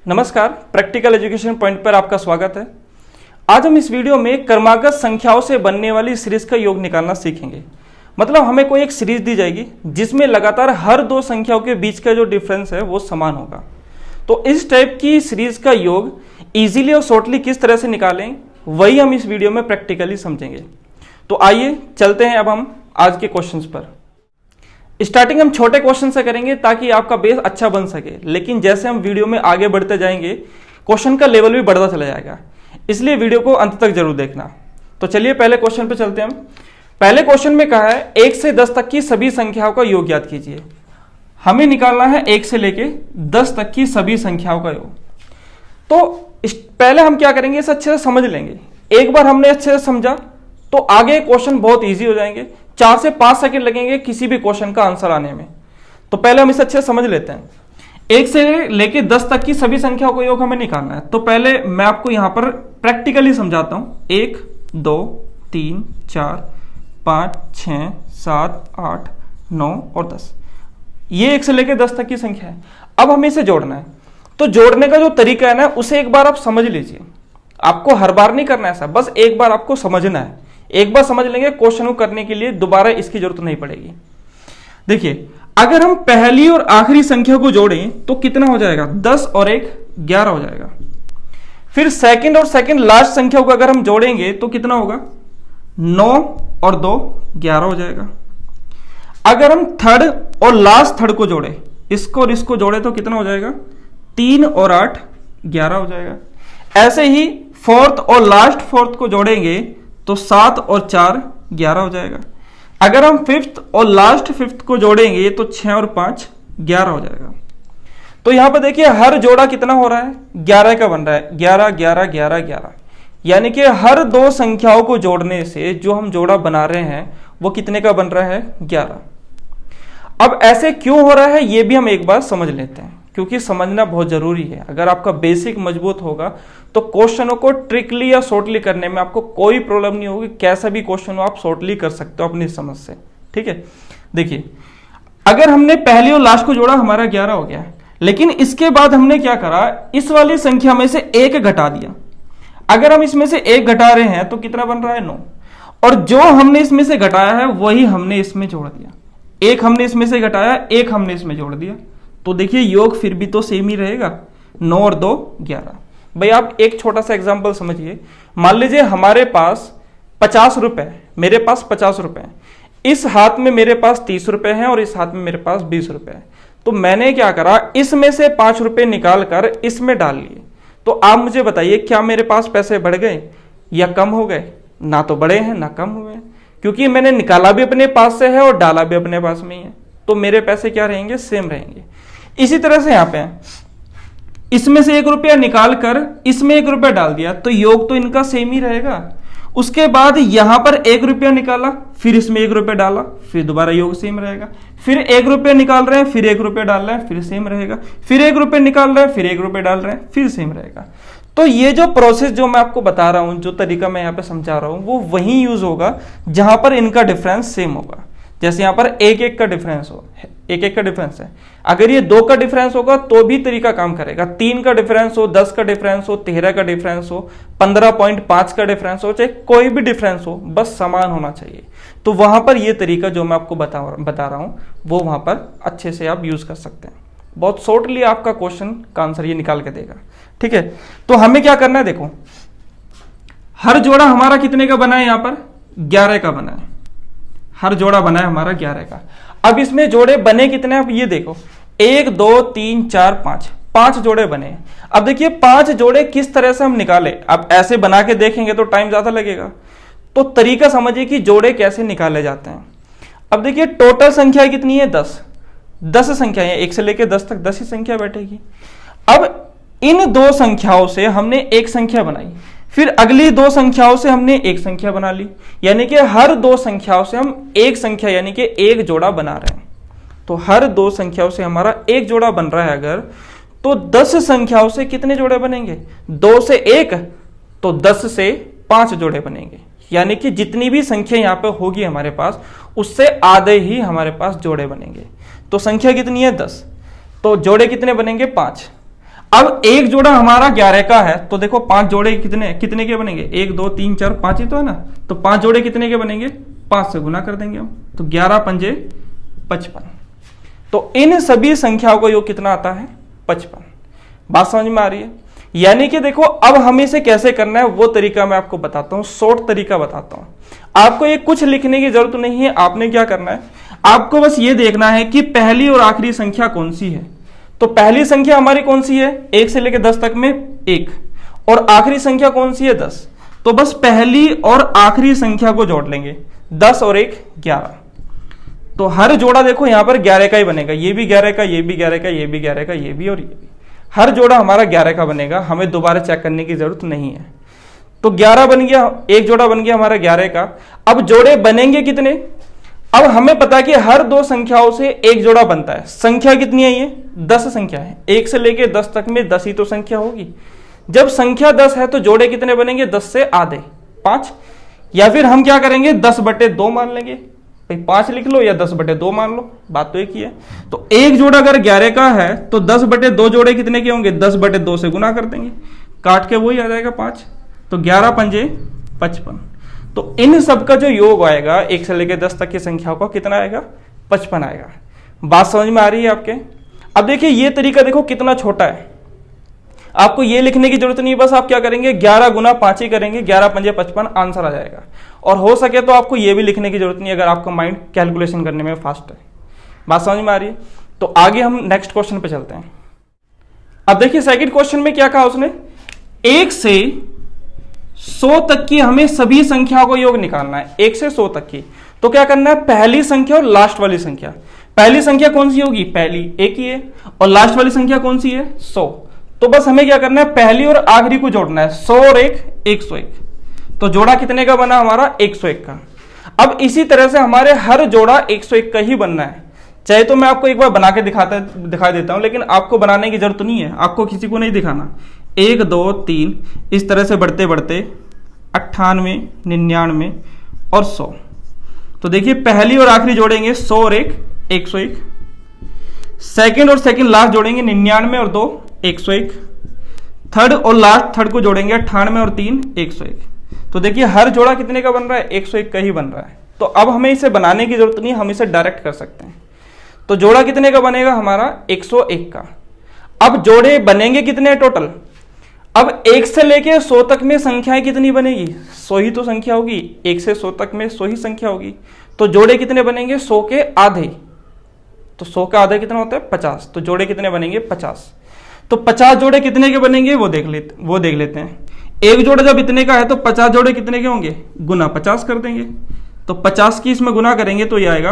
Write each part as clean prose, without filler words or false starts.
नमस्कार, practical education point पर आपका स्वागत है। आज हम इस वीडियो में क्रमागत संख्याओं से बनने वाली सीरीज का योग निकालना सीखेंगे। मतलब हमें कोई एक सीरीज दी जाएगी जिसमें लगातार हर दो संख्याओं के बीच का जो डिफरेंस है वो समान होगा। तो इस टाइप की सीरीज का योग इजीली और शॉर्टली किस तरह से निकालें वही हम इस वीडियो में प्रैक्टिकली समझेंगे। तो आइए चलते हैं अब हम आज के क्वेश्चंस पर। स्टार्टिंग हम छोटे क्वेश्चन से करेंगे ताकि आपका बेस अच्छा बन सके, लेकिन जैसे हम वीडियो में आगे बढ़ते जाएंगे क्वेश्चन का लेवल भी बढ़ता चला जाएगा, इसलिए वीडियो को अंत तक जरूर देखना। तो चलिए पहले क्वेश्चन पे चलते हैं हम। पहले क्वेश्चन में कहा है 1 से 10 तक की सभी संख्याओं का योग ज्ञात कीजिए। हमें निकालना है 1 से लेके 10 तक की सभी संख्याओं का योग। तो पहले हम क्या करेंगे, इसे अच्छे से समझ लेंगे। एक बार हमने अच्छे से समझा तो आगे क्वेश्चन बहुत ईजी हो जाएंगे। 4 से 5 सेकंड लगेंगे किसी भी क्वेश्चन का आंसर आने में। तो पहले हम इसे अच्छे से समझ लेते हैं। 1 से लेके 10 तक की सभी संख्याओं का योग हमें निकालना है। तो पहले मैं आपको यहां पर प्रैक्टिकली समझाता हूं। 1 2 3 4 5 6 7 8 9 और 10, ये 1 से लेके 10 तक की संख्या है। अब हमें इसे जोड़ना है। तो जोड़ने का जो तरीका है ना, उसे एक बार आप समझ लीजिए। आपको हर बार नहीं करना है ऐसा, बस एक बार आपको समझना है। एक बार समझ लेंगे क्वेश्चन को करने के लिए दोबारा इसकी जरूरत नहीं पड़ेगी। देखिए, अगर हम पहली और आखिरी संख्या को जोड़ें तो कितना हो जाएगा, 10 और 1 11 हो जाएगा। फिर सेकंड और सेकंड लास्ट संख्या को अगर हम जोड़ेंगे तो कितना होगा, 9 और 2 11 हो जाएगा। अगर हम थर्ड और लास्ट थर्ड को जोड़े, इसको और इसको जोड़े तो कितना हो जाएगा, 3 और 8 11 हो जाएगा। ऐसे ही फोर्थ और लास्ट फोर्थ को जोड़ेंगे तो 7 और 4 11 हो जाएगा। अगर हम फिफ्थ और लास्ट फिफ्थ को जोड़ेंगे तो 6 और 5 11 हो जाएगा। तो यहां पर देखिए हर जोड़ा कितना हो रहा है, 11 का बन रहा है। 11 11 11 11, यानी कि हर दो संख्याओं को जोड़ने से जो हम जोड़ा बना रहे हैं वो कितने का बन रहा है, 11। अब ऐसे क्यों हो रहा है ये भी हम एक बार समझ लेते हैं, क्योंकि समझना बहुत जरूरी है। अगर आपका बेसिक मजबूत होगा तो क्वेश्चनों को ट्रिकली या शॉर्टली करने में आपको कोई प्रॉब्लम नहीं होगी। कैसा भी क्वेश्चन हो आप शॉर्टली कर सकते हो अपनी समझ से, ठीक है। देखिए, अगर हमने पहले और लास्ट को जोड़ा हमारा 11 हो गया, लेकिन इसके बाद हमने क्या करा, इस वाली संख्या में से 1 घटा दिया। अगर हम इसमें से 1 घटा रहे हैं तो कितना बन रहा है, 9। और जो हमने इसमें से घटाया है वही हमने इसमें जोड़ दिया। 1 हमने इसमें से घटाया, 1 हमने इसमें जोड़ दिया। तो देखिए योग फिर भी तो सेम ही रहेगा, 9 और 2 11। भाई आप एक छोटा सा एग्जांपल समझिए। मान लीजिए हमारे पास 50 रुपए, मेरे पास 50 रुपए, इस हाथ में मेरे पास 30 रुपए हैं और इस हाथ में मेरे पास 20 रुपए है। तो मैंने क्या करा, इसमें से 5 रुपए निकाल कर इसमें डाल लिए। तो आप मुझे बताइए क्या मेरे पास पैसे बढ़ गए या कम हो गए? ना तो बढ़े हैं ना कम हुए, क्योंकि मैंने निकाला भी अपने पास से है और डाला भी अपने पास में ही है। तो मेरे पैसे क्या रहेंगे, सेम रहेंगे। इसी तरह से यहां पे इसमें से 1 रुपया निकाल कर इसमें 1 रुपया डाल दिया तो योग तो इनका सेम ही रहेगा। उसके बाद यहां पर 1 रुपया निकाला, फिर इसमें 1 रुपया डाला, फिर दोबारा योग सेम रहेगा। फिर 1 रुपया निकाल रहे हैं, फिर 1 रुपया डाल रहे हैं, फिर सेम रहेगा। फिर 1 रुपया निकाल रहे हैं, फिर 1 रुपया डाल रहे हैं, फिर सेम रहेगा। तो ये जो प्रोसेस जो मैं आपको बता रहा हूं, जो तरीका मैं यहाँ पे समझा रहा हूं, वो वही यूज होगा जहां पर इनका डिफरेंस सेम होगा। जैसे यहां पर 1 का डिफरेंस हो, 1 का डिफरेंस है। अगर ये 2 का डिफरेंस होगा तो भी तरीका काम करेगा। 3 का डिफरेंस हो, 10 का डिफरेंस हो, 13 का डिफरेंस हो, 15.5 का डिफरेंस हो, चाहे कोई भी डिफरेंस हो, बस समान होना चाहिए। तो वहां पर ये तरीका जो मैं आपको बता रहा हूं वो वहां पर अच्छे से आप यूज कर सकते हैं। बहुत शॉर्टली आपका क्वेश्चन का आंसर ये निकाल के देगा, ठीक है। तो हमें क्या करना है, देखो हर जोड़ा हमारा कितने का बना है, यहां पर 11 का बना है। हर जोड़ा बना है हमारा 11 का। अब इसमें जोड़े बने कितने हैं, अब ये देखो 1 2 3 4 5 जोड़े बने। अब देखिए 5 जोड़े किस तरह से हम निकाले। अब ऐसे बना के देखेंगे तो टाइम ज्यादा लगेगा, तो तरीका समझिए कि जोड़े कैसे निकाले जाते हैं। अब देखिए टोटल संख्या कितनी है, 10 संख्या है। 1 से लेकर 10 तक 10 ही संख्या बैठेगी। अब इन 2 संख्याओं से हमने एक संख्या बनाई, फिर अगली 2 संख्याओं से हमने एक संख्या बना ली, यानी कि हर 2 संख्याओं से हम एक संख्या यानी कि एक जोड़ा बना रहे हैं। तो हर 2 संख्याओं से हमारा एक जोड़ा बन रहा है अगर, तो 10 संख्याओं से कितने जोड़े बनेंगे, 2 से 1 तो 10 से 5 जोड़े बनेंगे। यानी कि जितनी भी संख्या यहां पे होगी हमारे पास, उससे आधे ही हमारे पास जोड़े बनेंगे। तो संख्या कितनी है, 10, तो जोड़े कितने बनेंगे, 5। अब एक जोड़ा हमारा 11 का है, तो देखो 5 जोड़े कितने कितने के बनेंगे, 1 2 3 4 5 ही तो है ना, तो 5 जोड़े कितने के बनेंगे, 5 से गुना कर देंगे हम, तो 11 पंजे 55। तो इन सभी संख्याओं का योग कितना आता है, 55। बात समझ में आ रही है। यानी कि देखो अब हमें इसे कैसे करना है वो तरीका मैं आपको बताता हूं, शॉर्ट तरीका बताता हूं। आपको ये कुछ लिखने की जरूरत नहीं है, आपने क्या करना है, आपको बस ये देखना है कि पहली और आखिरी संख्या कौन सी है। तो पहली संख्या हमारी कौन सी है, 1 से लेकर 10 तक में 1, और आखिरी संख्या कौन सी है, 10। तो बस पहली और आखिरी संख्या को जोड़ लेंगे, 10 और 1 11। तो हर जोड़ा देखो यहां पर 11 का ही बनेगा, ये भी 11 का, ये भी 11 का, ये भी 11 का, ये भी और ये भी, हर जोड़ा हमारा 11 का बनेगा, हमें दोबारा चेक करने की जरूरत नहीं है। तो 11 बन गया, एक जोड़ा बन गया हमारा 11 का। अब जोड़े बनेंगे कितने, अब हमें पता है कि हर दो संख्याओं से एक जोड़ा बनता है। संख्या कितनी है, ये 10 संख्या है, 1 से लेके 10 तक में 10 ही तो संख्या होगी। जब संख्या 10 है तो जोड़े कितने बनेंगे, 10 से आधे 5, या फिर हम क्या करेंगे 10/2 मान लेंगे, भाई 5 लिख लो या 10/2 मान लो, बात तो एक ही है। तो एक जोड़ा अगर 11 का है तो 10/2 जोड़े कितने के होंगे, 10/2 से गुना कर देंगे, काट के वही आ जाएगा 5, तो 11 पंजे 55। तो इन सब का जो योग आएगा 1 से लेकर 10 तक की संख्याओं का कितना आएगा, 55 आएगा। बात समझ में आ रही है आपके। अब देखिए ये तरीका देखो कितना छोटा है, आपको ये लिखने की जरूरत नहीं, बस आप क्या करेंगे 11 गुना 5 ही करेंगे, 11 पंजे 55 आंसर आ जाएगा। और हो सके तो आपको ये भी लिखने की जरूरत नहीं अगर आपका माइंड कैलकुलेशन करने में फास्ट है। बात समझ में आ रही है। तो आगे हम नेक्स्ट क्वेश्चन पे चलते हैं। अब देखिए सेकंड क्वेश्चन में क्या कहा उसने, 1 से 100 तक की हमें सभी संख्याओं को योग निकालना है, 1 से 100 तक की। तो क्या करना है, पहली संख्या और लास्ट वाली संख्या, पहली संख्या कौन सी होगी, पहली 1 ही है, और लास्ट वाली संख्या कौन सी है, 100। तो बस हमें क्या करना है, पहली और आखिरी को जोड़ना है, 100 और 1 101। तो जोड़ा कितने का बना हमारा, 101 का। अब इसी तरह से हमारे हर जोड़ा 101 का ही बनना है। चाहे तो मैं आपको एक बार बना के दिखा देता हूं, लेकिन आपको बनाने की जरूरत नहीं है, आपको किसी को नहीं दिखाना। 1 2 3 इस तरह से बढ़ते बढ़ते 98 99 और 100। तो देखिए पहली और आखिरी जोड़ेंगे 100 और 1 101, सेकंड और सेकंड लास्ट जोड़ेंगे 99 और 2 101, थर्ड और लास्ट थर्ड को जोड़ेंगे 98 और 3 101। तो देखिए हर जोड़ा कितने का बन रहा है, 101 का ही बन रहा है। तो अब हमें इसे बनाने की जरूरत नहीं, हम इसे डायरेक्ट कर सकते हैं। तो जोड़ा कितने का बनेगा हमारा, 101 का। अब जोड़े बनेंगे कितने टोटल, अब 1 से लेके 100 तक में संख्याएं कितनी बनेगी, 100 ही तो संख्या होगी, 1 से 100 तक में 100 ही संख्या होगी। तो जोड़े कितने बनेंगे, 100 के आधे। तो 100 का आधा कितना होता है, 50। तो जोड़े कितने बनेंगे, 50। तो 50 जोड़े कितने के बनेंगे वो देख लेते हैं। एक जोड़ा जब इतने का है तो 50 जोड़े कितने के होंगे, गुना 50 कर देंगे। तो 50 की इसमें गुना करेंगे तो ये आएगा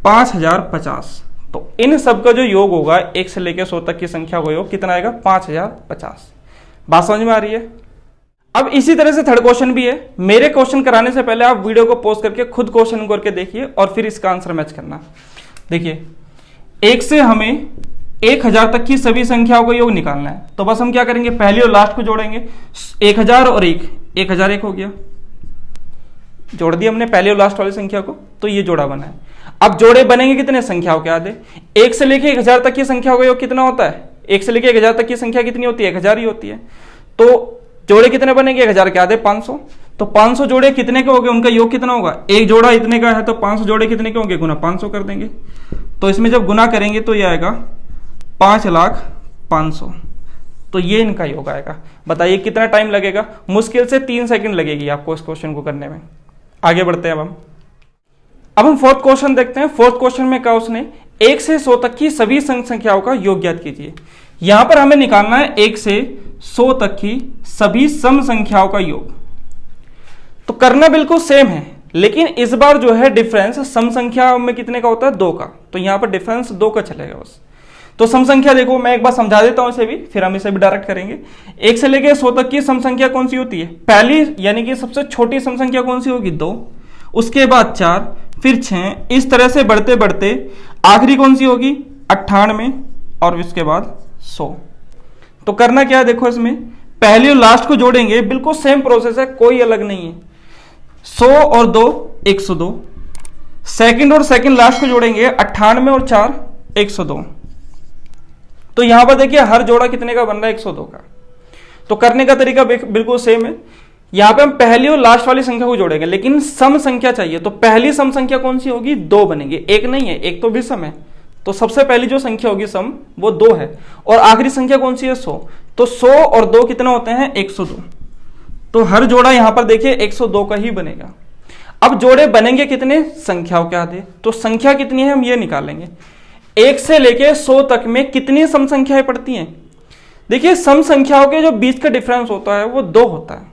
5050। तो इन सब का जो योग होगा 1 से लेकर 100 तक की संख्या का योग कितना आएगा, 5050। बात समझ में आ रही है। अब इसी तरह से थर्ड क्वेश्चन भी है। मेरे क्वेश्चन कराने से पहले आप वीडियो को पॉज करके खुद क्वेश्चन करके देखिए और फिर इसका आंसर मैच करना। देखिए 1 से हमें 1000 तक की सभी संख्याओं का योग निकालना है। तो बस हम क्या करेंगे, पहली और लास्ट को जोड़ेंगे, 1000 और 1 1001 हो गया, जोड़ दिया हमने पहली और लास्ट वाली संख्या को, तो ये जोड़ा बना है। अब जोड़े बनेंगे कितने, संख्याओं के आधे। 1 से लेके 1000 तक की संख्याओं का योग कितना होता है, 1 से लेके 1000 तक की संख्या कितनी होती है, 1000 ही होती है। तो जोड़े कितने बनेंगे, 1000 के आधे 500। तो 500 जोड़े कितने के होंगे, उनका योग कितना होगा, एक जोड़ा इतने का है तो 500 जोड़े कितने के होंगे, गुना 500 कर देंगे। तो इसमें जब गुना करेंगे तो ये आएगा 5,05,000। तो ये इनका योग आएगा। बताइए कितना टाइम लगेगा, मुश्किल से 3 सेकंड लगेगी आपको इस क्वेश्चन को करने में। आगे बढ़ते हैं अब हम फोर्थ क्वेश्चन देखते हैं। फोर्थ क्वेश्चन में कहा उसने 1 से 100 तक की सभी संख्याओं का योग ज्ञात कीजिए। यहां पर हमें निकालना है 1 से 100 तक की सभी सम संख्याओं का योग। तो करना बिल्कुल सेम है, लेकिन इस बार जो है डिफरेंस सम संख्या में कितने का होता है, 2 का। तो यहां पर डिफरेंस 2 का चलेगा बस। तो सम संख्या देखो मैं एक बार समझा देता हूं इसे भी, फिर हम इसे भी डायरेक्ट करेंगे। 1 से लेकर 100 तक की सम संख्या कौन सी होती है, पहली यानी कि सबसे छोटी सम संख्या कौन सी होगी, 2, उसके बाद 4, फिर 6, इस तरह से बढ़ते बढ़ते आखिरी कौन सी होगी, 98 और इसके बाद 100। तो करना क्या है, देखो इसमें पहली और लास्ट को जोड़ेंगे, बिल्कुल सेम प्रोसेस है, कोई अलग नहीं है। 100 और 2 102, सेकंड और सेकंड लास्ट को जोड़ेंगे 98 और 4 102। तो यहां पर देखिए हर जोड़ा कितने का बन रहा है, 102 का। तो करने का तरीका बिल्कुल सेम है। यहां पे हम पहली और लास्ट वाली संख्या को जोड़ेंगे, लेकिन सम संख्या चाहिए। तो पहली सम संख्या कौन सी होगी, 2 बनेंगे, एक नहीं है, एक तो विषम है। तो सबसे पहली जो संख्या होगी सम वो 2 है, और आखिरी संख्या कौन सी है, 100। तो 100 और 2 कितना होते हैं, 102। तो हर जोड़ा यहां पर देखिए 102 का ही बनेगा। अब जोड़े बनेंगे कितने, संख्याओं के आधे। तो संख्या कितनी है हम ये निकालेंगे। 1 से लेके 100 तक में कितनी सम संख्याएं पड़ती हैं। देखिए सम संख्याओं के जो बीच का डिफरेंस होता है वो 2 होता है,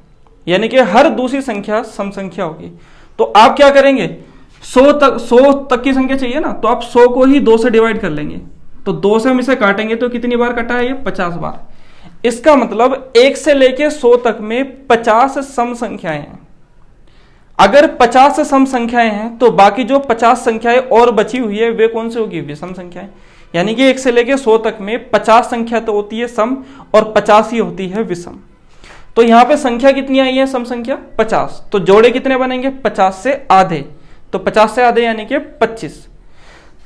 यानी कि हर दूसरी संख्या सम संख्या होगी। तो आप क्या करेंगे, 100 तक की संख्या चाहिए ना, तो आप 100 को ही 2 से डिवाइड कर लेंगे। तो 2 से हम इसे काटेंगे तो कितनी बार कटा है, ये 50 बार। इसका मतलब 1 से लेके 100 तक में 50 सम संख्याएं हैं। अगर 50 सम संख्याएं हैं तो बाकी जो 50 संख्याएं और बची हुई है वे कौन सी होगी, विषम संख्याएं। यानी कि 1 से लेके 100 तक में 50 संख्या तो होती है सम और 50 ही होती है विषम। तो यहां पे संख्या कितनी आई है, सम संख्या 50। तो जोड़े कितने बनेंगे, 50 से आधे। तो 50 से आधे यानी कि 25।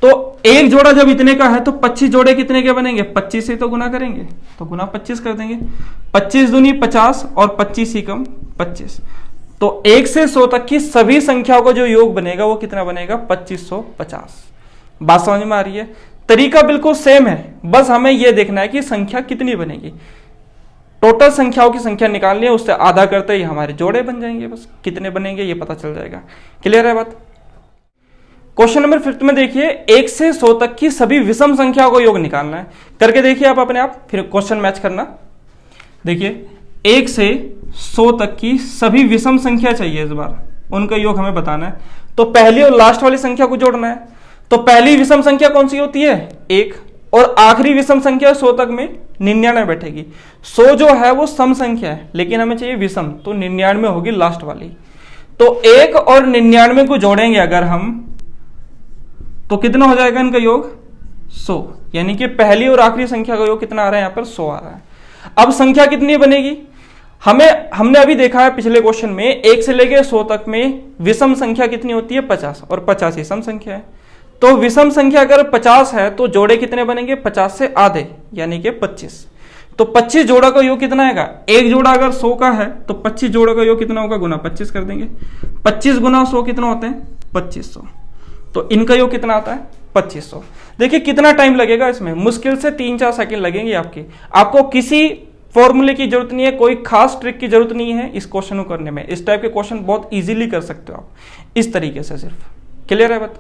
तो एक जोड़ा जब इतने का है तो 25 जोड़े कितने के बनेंगे, 25 से तो गुना करेंगे, तो गुना 25 कर देंगे। 25 दूनी 50 और 25 ही कम 25। तो 1 से 100 तक की सभी संख्याओं का जो योग बनेगा वो कितना बनेगा, 2550। बात समझ में आ रही है। तरीका बिल्कुल सेम है, बस हमें यह देखना है कि संख्या कितनी बनेगी। टोटल संख्याओं की संख्या निकालनी है, उससे आधा करते ही हमारे जोड़े बन जाएंगे। बस कितने बनेंगे ये पता चल जाएगा। क्लियर है बात। क्वेश्चन नंबर 5 में देखिए 1 से 100 तक की सभी विषम संख्याओं का योग निकालना है। करके देखिए आप अपने आप, फिर क्वेश्चन मैच करना। देखिए 1 से 100 तक की सभी विषम संख्या चाहिए, इस बार उनका योग हमें बताना है। तो पहली और लास्ट वाली संख्या को जोड़ना है। तो पहली विषम संख्या कौन सी होती है, 1, और आखिरी विषम संख्या 100 तक में 99 बैठेगी। 100 जो है वो सम संख्या है, लेकिन हमें चाहिए विषम, तो 99 होगी लास्ट वाली। तो 1 और 99 को जोड़ेंगे अगर हम, तो कितना हो जाएगा इनका योग, 100। यानी कि पहली और आखिरी संख्या का योग कितना आ रहा है, यहां पर 100 आ रहा है। अब संख्या कितनी बनेगी, हमने अभी देखा है पिछले क्वेश्चन में 1 से लेकर 100 तक में विषम संख्या कितनी होती है, 50, और 50 ही सम संख्या है। तो विषम संख्या अगर 50 है तो जोड़े कितने बनेंगे, 50 से आधे यानी कि 25। तो 25 जोड़ा का योग कितना आएगा, एक जोड़ा अगर 100 का है तो 25 जोड़ा का योग कितना होगा, गुना 25 कर देंगे। 25 गुना 100 कितना होते हैं, 2500। तो इनका योग कितना आता है, 2500। देखिए कितना टाइम लगेगा इसमें, मुश्किल से 3-4 सेकंड लगेंगे आपको किसी फॉर्मूले की जरूरत नहीं है, कोई खास ट्रिक की जरूरत नहीं है इस क्वेश्चन को करने में। इस टाइप के क्वेश्चन बहुत इजीली कर सकते हो आप इस तरीके से सिर्फ। क्लियर है बात।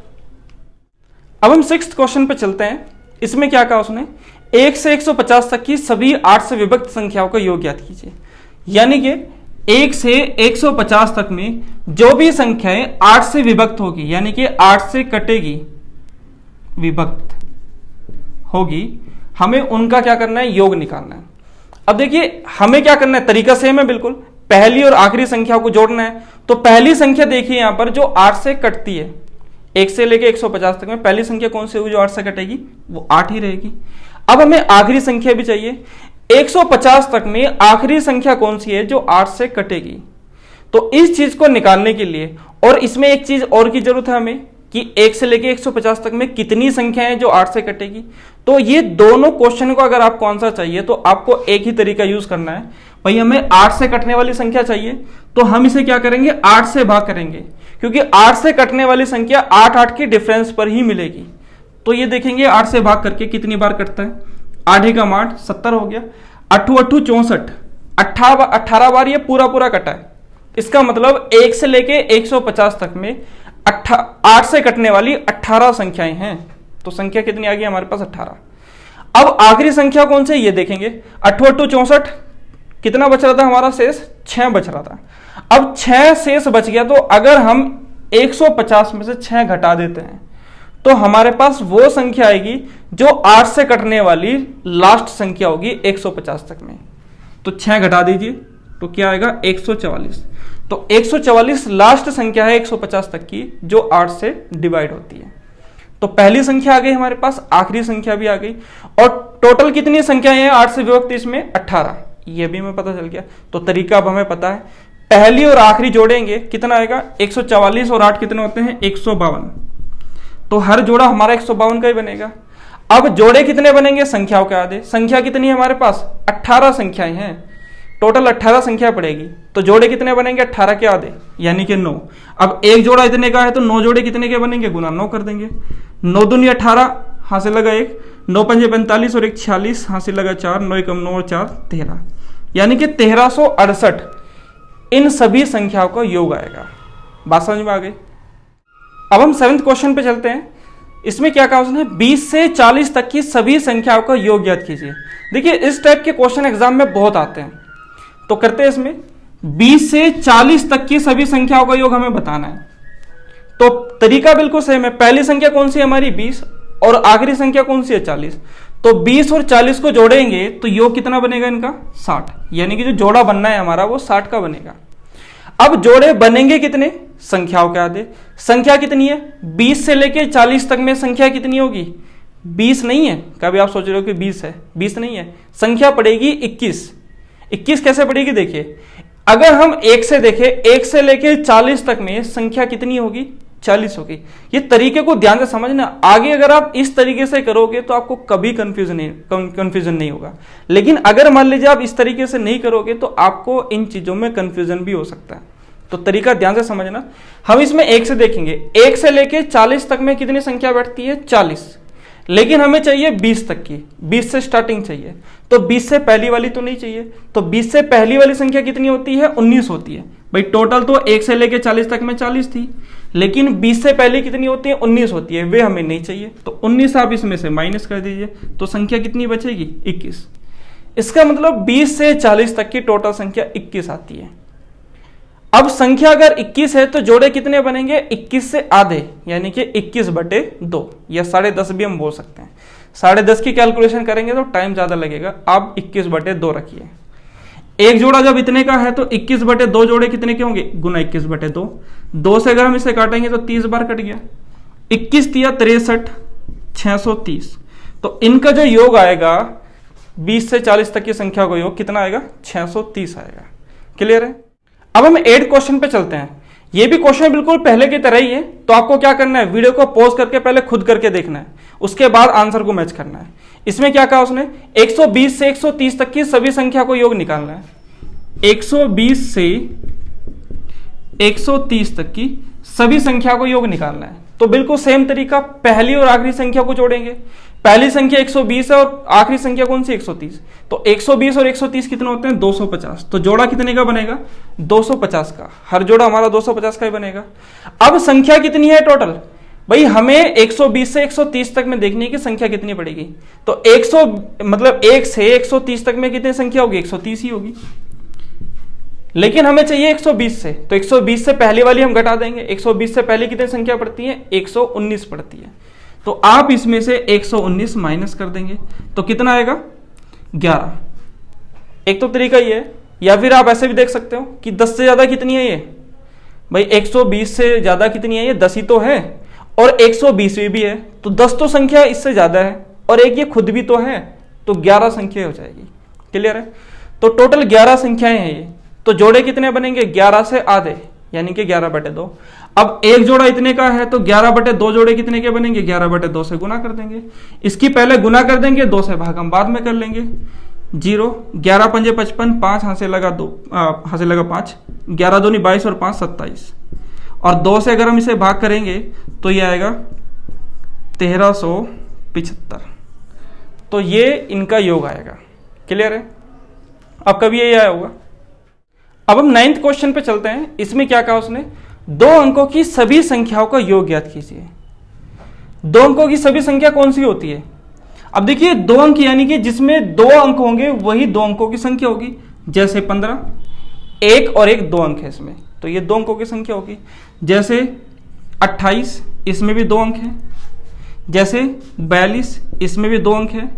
अब हम 6th क्वेश्चन पे चलते हैं। इसमें क्या कहा उसने, 1 से 150 तक की सभी 8 से विभक्त संख्याओं का योग ज्ञात कीजिए। यानी कि 1 से 150 तक में जो भी संख्याएं 8 से विभक्त होगी, यानी कि 8 से कटेगी, विभक्त होगी, हमें उनका क्या करना है, योग निकालना है। अब देखिए हमें क्या करना है, तरीका सेम है बिल्कुल, पहली और आखिरी संख्याओं को जोड़ना है। तो पहली संख्या देखिए यहां पर जो 8 से कटती है, 1 से लेके 150 तक में पहली संख्या कौन सी होगी जो 8 से कटेगी, वो 8 ही रहेगी। अब हमें आखिरी संख्या भी चाहिए, 150 तक में आखिरी संख्या कौन सी है जो 8 से कटेगी। तो इस चीज को निकालने के लिए, और इसमें एक चीज और की जरूरत है हमें कि 1 से लेके 150 तक में कितनी संख्याएं जो 8 से कटेगी। तो ये दोनों क्वेश्चन को अगर आपको आंसर चाहिए तो आपको एक ही तरीका यूज करना है। भाई हमें 8 से कटने वाली संख्या चाहिए, तो हम इसे क्या करेंगे, 8 से भाग करेंगे, क्योंकि 8 से कटने वाली संख्या 8-8 के डिफरेंस पर ही मिलेगी। तो ये देखेंगे 8 से भाग करके कितनी बार कटता है, 8 का 8 70 हो गया, 8 8 64, 18 बार ये पूरा कटा है। इसका मतलब 1 से लेके 150 तक में 8 से कटने वाली 18 संख्याएं हैं। तो संख्या कितनी आ गई हमारे पास, 18। अब आखिरी संख्या कौन सी ये देखेंगे, 8 8 64, कितना बच रहा था हमारा शेष, 6 बच रहा था। अब 6 शेष बच गया, तो अगर हम 150 में से 6 घटा देते हैं तो हमारे पास वो संख्या आएगी जो 8 से कटने वाली लास्ट संख्या होगी 150 तक में। तो 6 घटा दीजिए तो क्या आएगा, 144। तो 144 लास्ट संख्या है 150 तक की जो 8 से डिवाइड होती है। तो पहली संख्या आ गई हमारे पास, आखिरी संख्या भी आ गई, और टोटल कितनी संख्याएं हैं 8 से विभक्त इसमें, 18। ये भी हमें पता चल गया। तो तरीका अब हमें पता है, पहली और आखिरी जोड़ेंगे कितना आएगा, 144 और 8 कितने होते हैं, 152। तो हर जोड़ा हमारा 152 का ही बनेगा। अब जोड़े कितने बनेंगे, संख्याओं के आधे। संख्या कितनी है हमारे पास, 18 संख्याएं हैं, टोटल 18 संख्या पड़ेगी, तो जोड़े कितने बनेंगे, 18 के आधे यानी कि 9। अब एक जोड़ा इतने का है तो 9 जोड़े कितने के बनेंगे, गुना 9 कर देंगे। 9 दूनी 18, हासिल लगा 1, 9 पंजे 45 और 1 46, हासिल लगा 4, 9 कम 9 और 4 13, यानी कि 1368 इन सभी संख्याओं का योग आएगा। बात समझ में आ गई। अब हम 7वें क्वेश्चन पे चलते हैं। इसमें क्या कहा उसने, 20 से 40 तक की सभी संख्याओं का योग ज्ञात कीजिए। देखिए इस टाइप के क्वेश्चन एग्जाम में बहुत आते हैं, तो करते हैं इसमें 20 से 40 तक की सभी संख्याओं का योग हमें बताना है। तो तरीका बिल्कुल सेम है। पहली संख्या कौन सी है हमारी, 20, और आखिरी संख्या कौन सी है, 40। तो 20 और 40 को जोड़ेंगे तो योग कितना बनेगा इनका, 60, यानी कि जो जोड़ा बनना है हमारा वो 60 का बनेगा। अब जोड़े बनेंगे कितने, संख्याओं के आधे। संख्या कितनी है, 20 से लेके 40 तक में संख्या कितनी होगी, 20 नहीं है। कभी आप सोच रहे हो कि 20 है, 20 नहीं है, संख्या पड़ेगी 21। 21 कैसे पड़ेगी, देखिए अगर हम 1 से देखें, 1 से लेके 40 तक में संख्या कितनी होगी, 40 होगी। ये तरीके को ध्यान से समझना, आगे अगर आप इस तरीके से करोगे तो आपको कभी कंफ्यूजन नहीं होगा। लेकिन अगर मान लीजिए आप इस तरीके से नहीं करोगे तो आपको इन चीजों में कंफ्यूजन भी हो सकता है। तो तरीका ध्यान से समझना। हम इसमें 1 से देखेंगे, 1 से लेके 40 तक में कितनी संख्या बैठती है, 40, लेकिन हमें चाहिए 20 तक की, 20 से स्टार्टिंग चाहिए। तो 20 से पहली वाली तो नहीं चाहिए, तो 20 से पहली वाली संख्या कितनी होती है, 19 होती है। भाई टोटल तो 1 से लेके 40 तक में 40 थी, लेकिन 20 से पहले कितनी होती है, 19 होती है, वे हमें नहीं चाहिए। तो 19 आप इसमें से माइनस कर दीजिए, तो संख्या कितनी बचेगी, 21। इसका मतलब 20 से 40 तक की टोटल संख्या 21 आती है। अब संख्या अगर 21 है तो जोड़े कितने बनेंगे, 21 से आधे यानी कि 21/2 या 10.5 भी हम बोल सकते हैं। 10.5 की कैलकुलेशन करेंगे तो टाइम ज्यादा लगेगा, आप 21/2 रखिए। एक जोड़ा जब इतने का है तो 21/2 जोड़े कितने के होंगे, गुना 21/2। 2 से अगर हम इसे काटेंगे तो 30 बार कट गया, 21 तिया 63, 630। तो इनका जो योग आएगा 20 से 40 तक की संख्या का योग कितना आएगा, 630 आएगा। क्लियर है। अब हम 8 क्वेश्चन पे चलते हैं। ये भी क्वेश्चन बिल्कुल पहले की तरह ही है, तो आपको क्या करना है, वीडियो को पॉज करके पहले खुद करके देखना है, उसके बाद आंसर को मैच करना है। इसमें क्या कहा उसने, 120 से 130 तक की सभी संख्या को योग निकालना है। 120 से 130 तक की सभी संख्या को योग निकालना है। तो बिल्कुल सेम तरीका, पहली और आखिरी संख्या को जोड़ेंगे। पहली संख्या 120 है और आखिरी संख्या कौन सी, 130। तो 120 और 130 कितने होते हैं, 250। तो जोड़ा कितने का बनेगा, 250 का। हर जोड़ा हमारा 250 का ही बनेगा। अब संख्या कितनी है टोटल, भाई हमें 120 से 130 तक में देखनी है कि संख्या कितनी पड़ेगी। तो 1 से 130 तक में कितनी संख्या होगी, 130 ही होगी। लेकिन हमें चाहिए 120 से, तो 120 से पहली वाली हम घटा देंगे। 120 से पहले कितनी संख्या पड़ती है, 119 पड़ती है। तो आप इसमें से 119 माइनस कर देंगे तो कितना आएगा, 11। एक तो तरीका ये है, या फिर आप ऐसे भी देख सकते हो कि 10 से ज्यादा कितनी है ये, भाई 120 से ज्यादा कितनी है ये, 10 ही तो है, और 120 भी है, तो 10 तो संख्या इससे ज्यादा है, और एक ये खुद भी तो है, तो 11 संख्या हो जाएगी। क्लियर है। तो टोटल 11 संख्याएं हैं ये। तो जोड़े कितने बनेंगे, 11 से आधे यानी कि 11/2। अब एक जोड़ा इतने का है तो 11/2 जोड़े कितने के बनेंगे, 11/2 से गुना कर देंगे। इसकी पहले गुना कर देंगे, 2 से भाग हम बाद में कर लेंगे। 0, 11 पंजे 55, 5 हाथ से लगा 2, हाथ से लगा 5, 11 दूनी 22 और 5 27, और 2 से अगर हम इसे भाग करेंगे तो ये आएगा 1375। तो ये इनका योग आएगा। क्लियर है। अब कभी ये आया होगा। अब हम 9th क्वेश्चन पे चलते हैं। इसमें क्या कहा उसने, 2 अंकों की सभी संख्याओं का योग ज्ञात कीजिए। 2 अंकों की सभी संख्या कौन सी होती है। अब देखिए 2 अंक यानी कि जिसमें 2 अंक होंगे वही 2 अंकों की संख्या होगी। जैसे 15, 1 और 1 2 अंक है इसमें, तो ये 2 अंकों की संख्या होगी। जैसे 28, इसमें भी 2 अंक है। जैसे 42, इसमें भी 2 अंक है।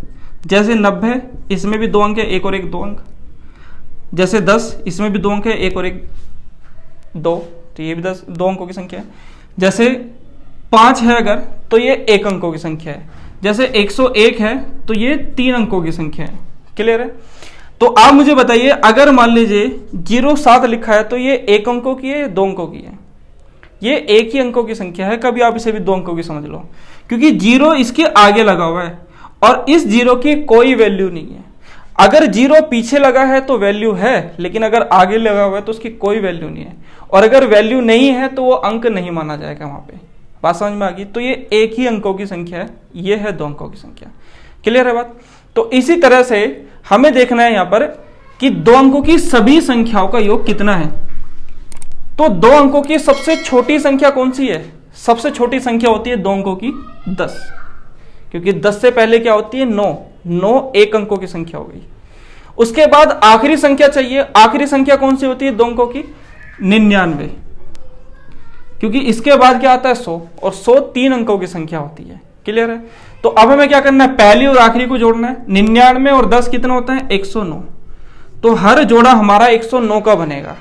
जैसे 90, इसमें भी 2 अंक है, 1 और 1 2 अंक। जैसे 10, इसमें भी 2 अंक है, 1 और 1 2, तो ये भी 2 अंकों की संख्या है। जैसे 5 है अगर, तो ये 1 अंकों की संख्या है। जैसे 101 है तो ये 3 अंकों की संख्या है। क्लियर है। तो आप मुझे बताइए, अगर मान लीजिए 07 लिखा है तो ये 1 अंकों की है या 2 अंकों की है, ये 1 ही अंकों की संख्या है। कभी आप इसे भी 2 अंकों की समझ लो, क्योंकि 0 इसके आगे लगा हुआ है और इस जीरो की कोई वैल्यू नहीं है। अगर जीरो पीछे लगा है तो वैल्यू है, लेकिन अगर आगे लगा हुआ है तो उसकी कोई वैल्यू नहीं है, और अगर वैल्यू नहीं है तो वो अंक नहीं माना जाएगा वहां पे। बात समझ में आ गई? तो ये एक ही अंकों की संख्या है, ये है दो अंकों की संख्या। क्लियर है बात? तो इसी तरह से हमें देखना है यहां पर कि दो अंकों की सभी संख्याओं का योग कितना है। तो दो अंकों की सबसे छोटी संख्या कौन सी है? सबसे छोटी संख्या होती है दो अंकों की 10, क्योंकि 10 से पहले क्या होती है? 9। 9 एक अंकों की संख्या हो गई। उसके बाद आखिरी संख्या चाहिए। आखिरी संख्या कौन सी होती है दो अंकों की? 99, क्योंकि इसके बाद क्या आता है? 100, और 100 3 अंकों की संख्या होती है। क्लियर है? तो अब हमें क्या करना है? पहली और आखिरी को जोड़ना है। 99 और 10 कितना होता है? 109। तो हर जोड़ा हमारा 109 का बनेगा।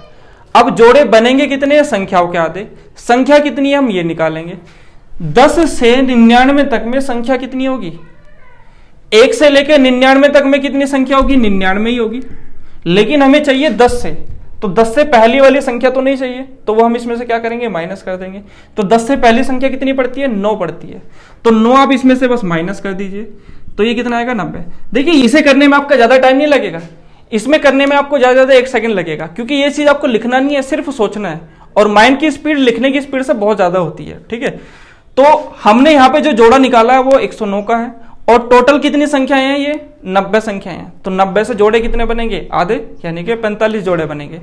अब जोड़े बनेंगे कितने? संख्याओं के आधे। संख्या कितनी है हम ये निकालेंगे। 10 से 99 तक में संख्या कितनी होगी? 1 से लेकर 99 तक में कितनी संख्या होगी? 99 ही होगी। लेकिन हमें चाहिए 10 से, तो 10 से पहली वाली संख्या तो नहीं चाहिए, तो वो हम इसमें से क्या करेंगे? माइनस कर देंगे। तो 10 से पहली संख्या कितनी पड़ती है? 9 पड़ती है। तो 9 आप इसमें से बस माइनस कर दीजिए, तो ये कितना आएगा? 90। देखिए इसे करने में आपका ज्यादा टाइम नहीं लगेगा, इसमें करने में आपको ज्यादा 1 सेकंड लगेगा, क्योंकि ये चीज आपको लिखना नहीं है, सिर्फ सोचना है। और माइंड की स्पीड लिखने की स्पीड से बहुत ज्यादा होती है। ठीक है? तो हमने यहाँ पे जो जोड़ा निकाला है वो 109 का है, और टोटल कितनी संख्याएं हैं? ये 90 संख्याएं हैं। तो 90 से जोड़े कितने बनेंगे? आधे, यानी कि 45 जोड़े बनेंगे।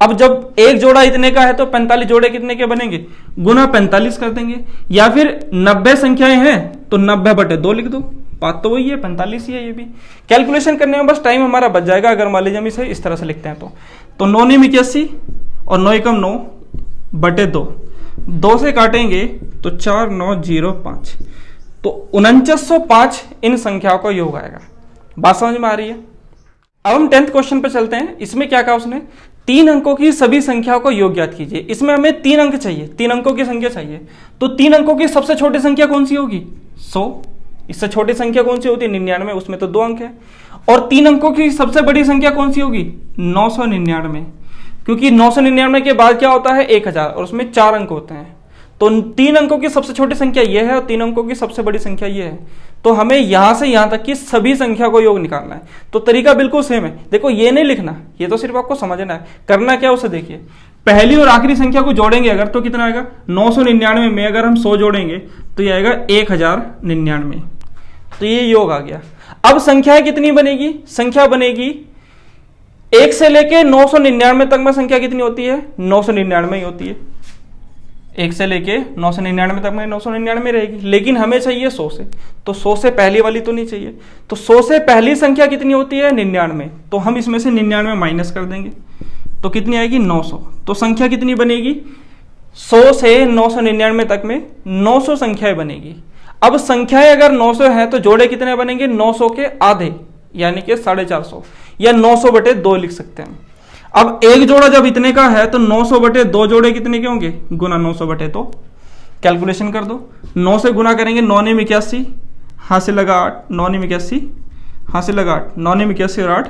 अब जब एक जोड़ा इतने का है तो 45 जोड़े कितने के बनेंगे? गुना 45 कर देंगे। या फिर 90 संख्याएं हैं तो 90/2 लिख दो। बात तो वही है, 45 ही है। ये भी कैलकुलेशन करने में बस टाइम हमारा बच जाएगा, अगर मान लीजिए हम इसे इस तरह से लिखते हैं तो 9 9 81 और 9 एकम 9/2। 2 से काटेंगे तो 4905, तो 4905 इन संख्याओं का योग आएगा। बात समझ में आ रही है? अब हम 10th क्वेश्चन पे चलते हैं। इसमें क्या कहा उसने? 3 अंकों की सभी संख्याओं का योग ज्ञात कीजिए। इसमें हमें 3 अंक चाहिए, 3 अंकों की संख्या चाहिए। तो 3 अंकों की सबसे छोटी संख्या कौन सी होगी? 100। इससे छोटी संख्या कौन सी होती है? 99। उसमें तो 2 अंक है। और 3 अंकों की सबसे बड़ी संख्या कौन सी होगी? 999, क्योंकि 999 के बाद क्या होता है? 1000, और उसमें 4 अंक होते हैं। तो 3 अंकों की सबसे छोटी संख्या यह है और 3 अंकों की सबसे बड़ी संख्या यह है। तो हमें यहां से यहां तक की सभी संख्या को योग निकालना है। तो तरीका बिल्कुल सेम है। देखो ये नहीं लिखना, ये तो सिर्फ आपको समझना है। करना क्या उसे देखिए। पहली और आखिरी संख्या को जोड़ेंगे अगर, तो कितना आएगा? 999 में अगर हम 100 जोड़ेंगे तो ये आएगा 1099। तो ये योग आ गया। अब संख्याएं कितनी बनेगी? संख्या बनेगी 1 से लेके 999 तक में संख्या कितनी होती है? 999 ही होती है। 1 से लेके 999 तक में 999 रहेगी। लेकिन हमें चाहिए 100 से, तो 100 से पहली वाली तो नहीं चाहिए। तो 100 से पहली संख्या कितनी होती है? 99। तो हम इसमें से 99 माइनस कर देंगे, तो कितनी आएगी? 900। तो संख्या कितनी बनेगी? 100 से 999 तक में 900 संख्याएं बनेगी। अब संख्याएं अगर 900 है तो जोड़े कितने बनेंगे? 900 के आधे, यानी कि 450, या 900/2 लिख सकते हैं। अब एक जोड़ा जब इतने का है तो 900/2 जोड़े कितने के होंगे? गुना 900/2। कैलकुलेशन कर दो। 9 से गुना करेंगे 9 9 81, हाथ से लगा 8, 9 9 81, हाथ से लगा 8, 9 9 81 और 8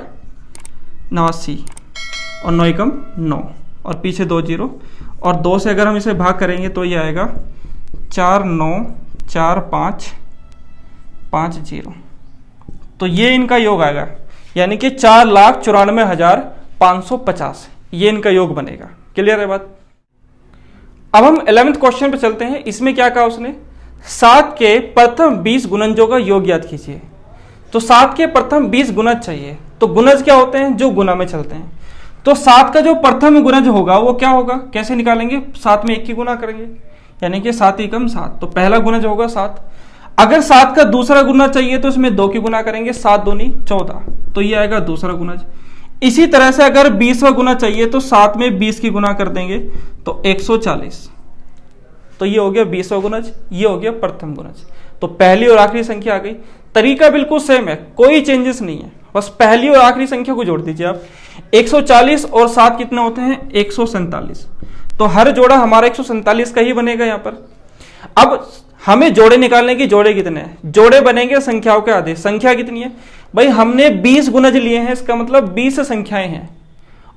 89, और 9 एकम 9, और पीछे 2 0, और 2 से अगर हम इसे भाग करेंगे तो ये आएगा 4945550। तो ये इनका योग आएगा, यानी कि 4,94,550 ये इनका योग बनेगा। क्लियर है बात? अब हम 11th क्वेश्चन पे चलते हैं। इसमें क्या कहा उसने? 7 के प्रथम 20 गुणनजों का योग ज्ञात कीजिए। तो 7 के प्रथम 20 गुणज चाहिए। तो गुणज क्या होते हैं? जो गुना में चलते हैं। तो 7 का जो प्रथम गुणज होगा वो क्या होगा? कैसे निकालेंगे? 7 में 1 की गुना करेंगे, यानी कि 7 एकम 7। तो पहला गुणज होगा 7। अगर 7 का दूसरा गुना चाहिए तो इसमें 2 की गुना करेंगे, 7 दूनी 14, तो ये आएगा दूसरा गुणज। इसी तरह से अगर 20वां गुना चाहिए तो 7 में 20 की गुना कर देंगे तो 140। तो ये हो गया 20वां गुणज, ये हो गया प्रथम गुणज। तो पहली और आखिरी संख्या आ गई। तरीका बिल्कुल सेम है, कोई चेंजेस नहीं है, बस पहली और आखिरी संख्या को जोड़ दीजिए आप। 140 और 7 कितने होते हैं? 147। तो हर जोड़ा हमारा 147 का ही बनेगा यहाँ पर। अब हमें जोड़े निकालने की, जोड़े कितने हैं? जोड़े बनेंगे संख्याओं के आधे। संख्या कितनी है भाई? हमने 20 गुणज लिए हैं, इसका मतलब 20 संख्याएं हैं,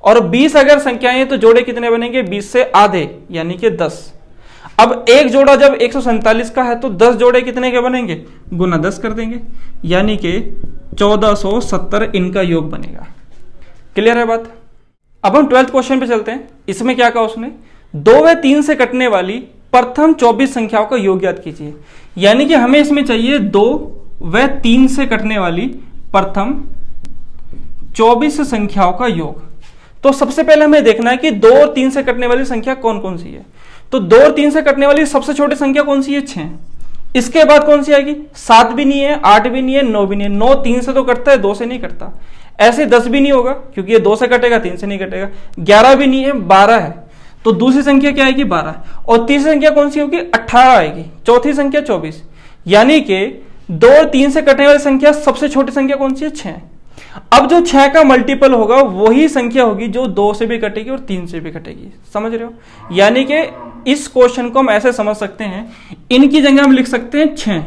और 20 अगर संख्याएं हैं तो जोड़े कितने बनेंगे? 20 से आधे, यानी कि 10। अब एक जोड़ा जब 147 का है तो 10 जोड़े कितने के बनेंगे, गुना 10 कर देंगे, यानी कि 1470 इनका योग बनेगा। क्लियर है बात। अब हम 12th क्वेश्चन पे चलते हैं। इसमें क्या कहा उसने, 2 व 3 से कटने वाली प्रथम 24 संख्याओं का योग ज्ञात कीजिए। यानी कि हमें इसमें चाहिए 2 व 3 से कटने वाली प्रथम 24 संख्याओं का योग। तो सबसे पहले हमें देखना है कि 2 और 3 से कटने वाली संख्या कौन कौन सी है। तो 2 और 3 से कटने वाली सबसे छोटी संख्या कौन सी है, 6। इसके बाद कौन सी आएगी, 7 भी नहीं है, 8 भी नहीं है, 9 भी नहीं है। 9 3 से तो कटता है, 2 से नहीं कटता। ऐसे 10 भी नहीं होगा क्योंकि ये 2 से कटेगा, 3 से नहीं कटेगा। 11 भी नहीं है, 12 है। तो दूसरी संख्या क्या आएगी, 12। और तीसरी संख्या कौन सी होगी, 18 आएगी। चौथी संख्या 24। यानी कि 2 और 3 से कटने वाली संख्या सबसे छोटी संख्या कौन सी है, 6। अब जो 6 का मल्टीपल होगा वही संख्या होगी जो 2 से भी कटेगी और 3 से भी कटेगी। समझ रहे हो। यानी कि इस क्वेश्चन को हम ऐसे समझ सकते हैं, इनकी जगह हम लिख सकते हैं 6।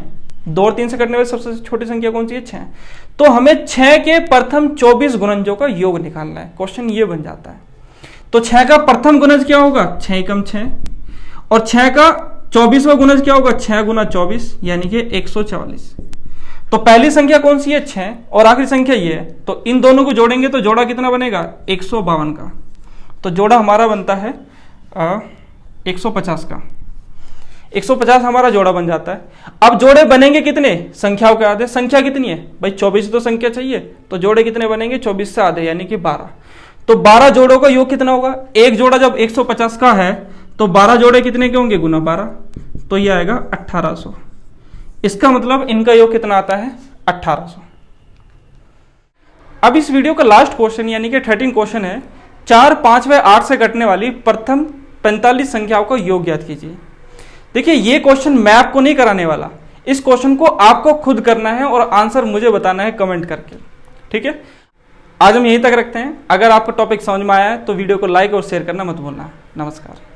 2 और 3 से कटने वाली सबसे छोटी संख्या कौन सी है, 6। तो हमें 6 के प्रथम 24 गुणनजों का योग निकालना है। क्वेश्चन ये बन जाता है। तो 6 का प्रथम गुणज क्या होगा, 6 कम 6। और 6 का 24वां गुणज क्या होगा, 6 गुना 24 यानी कि 144। तो पहली संख्या कौन सी है, 6, और आखिरी संख्या ये है। तो इन दोनों को जोड़ेंगे तो जोड़ा कितना बनेगा, 152 का। तो जोड़ा हमारा बनता है 150 का। 150 हमारा जोड़ा बन जाता है। अब जोड़े बनेंगे कितने, संख्याओं के आधे। संख्या कितनी है भाई, 24 तो संख्या चाहिए, तो जोड़े कितने बनेंगे, 24 से आधे यानी कि 12। तो 12 जोड़ों का योग कितना होगा, एक जोड़ा जब 150 का है तो 12 जोड़े कितने के होंगे, गुना 12। तो ये आएगा 1800। इसका मतलब इनका योग कितना आता है, 1800। अब इस वीडियो का लास्ट क्वेश्चन यानी कि 13 क्वेश्चन है, 4, 5 व 8 से कटने वाली प्रथम 45 संख्याओं का योग ज्ञात कीजिए। देखिए ये क्वेश्चन मैं आपको नहीं कराने वाला, इस क्वेश्चन को आपको खुद करना है और आंसर मुझे बताना है कमेंट करके। ठीक है, आज हम यहीं तक रखते हैं। अगर आपको टॉपिक समझ में आया है तो वीडियो को लाइक और शेयर करना मत भूलना। नमस्कार।